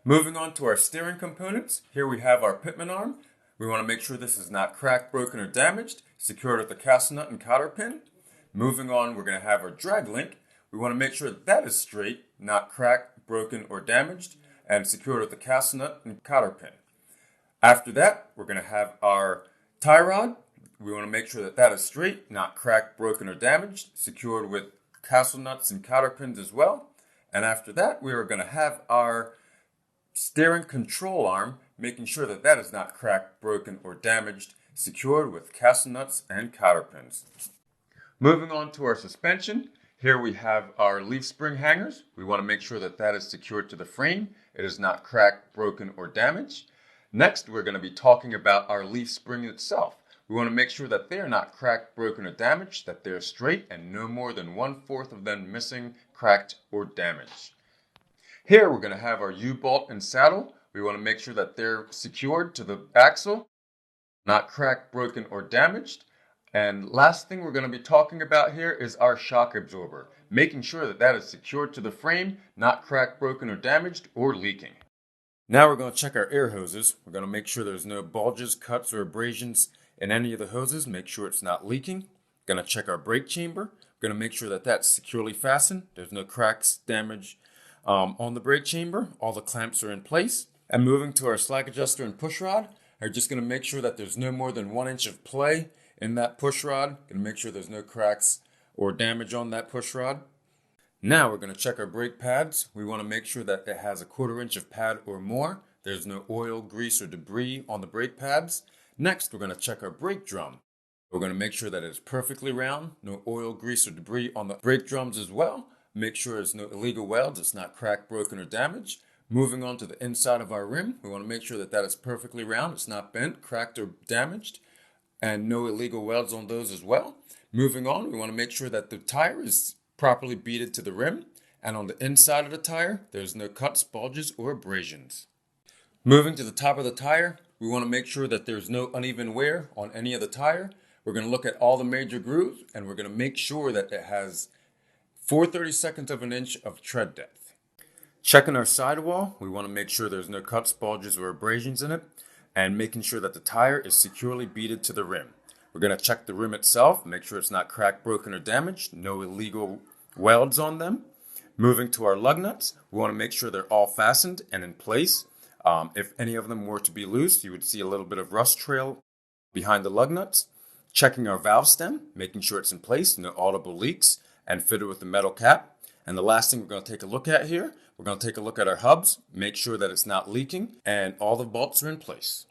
Moving on to our steering components, here we have our pitman arm. We want to make sure this is not cracked, broken, or damaged, secured with the castle nut and cotter pin. Moving on, we're going to have our drag link. We want to make sure that is straight, not cracked, broken, or damaged, and secured with the castle nut and cotter pin. After that, we're going to have our tie rod. We want to make sure that is straight, not cracked, broken, or damaged, secured with castle nuts and cotter pins as well. And after that, we are going to have our steering control arm, making sure that is not cracked, broken, or damaged, secured with castle nuts and cotter pins. Moving on to our suspension, here we have our leaf spring hangers. We want to make sure that is secured to the frame. It is not cracked, broken, or damaged. Next, we're going to be talking about our leaf spring itself. We want to make sure that they are not cracked, broken, or damaged, that they're straight and no more than 1/4 of them missing, cracked, or damaged. Here we're going to have our U-bolt and saddle. We want to make sure that they're secured to the axle, not cracked, broken, or damaged. And last thing we're going to be talking about here is our shock absorber, making sure that is secured to the frame, not cracked, broken, or damaged, or leaking. Now we're going to check our air hoses. We're going to make sure there's no bulges, cuts, or abrasions in any of the hoses. Make sure it's not leaking. Going to check our brake chamber. We're going to make sure that's securely fastened. There's no cracks, damage on the brake chamber. All the clamps are in place. And moving to our slack adjuster and push rod, we're just going to make sure that there's no more than 1 inch of play in that push rod. Going to make sure there's no cracks or damage on that push rod. Now we're going to check our brake pads. We want to make sure that it has 1/4 inch of pad or more. There's no oil, grease, or debris on the brake pads. Next, we're going to check our brake drum. We're going to make sure that it's perfectly round, no oil, grease, or debris on the brake drums as well. Make sure there's no illegal welds, it's not cracked, broken, or damaged. Moving on to the inside of our rim, we want to make sure that is perfectly round, it's not bent, cracked, or damaged, and no illegal welds on those as well. Moving on, we want to make sure that the tire is properly beaded to the rim, and on the inside of the tire, there's no cuts, bulges, or abrasions. Moving to the top of the tire, we want to make sure that there's no uneven wear on any of the tire. We're going to look at all the major grooves, and we're going to make sure that it has 4/32 of an inch of tread depth. Checking our sidewall, we want to make sure there's no cuts, bulges, or abrasions in it, and making sure that the tire is securely beaded to the rim. We're going to check the rim itself, make sure it's not cracked, broken, or damaged, no illegal welds on them. Moving to our lug nuts, we want to make sure they're all fastened and in place. If any of them were to be loose, you would see a little bit of rust trail behind the lug nuts. Checking our valve stem, making sure it's in place, no audible leaks, and fitted with the metal cap. And the last thing we're going to take a look at here, we're going to take a look at our hubs, make sure that it's not leaking, and all the bolts are in place.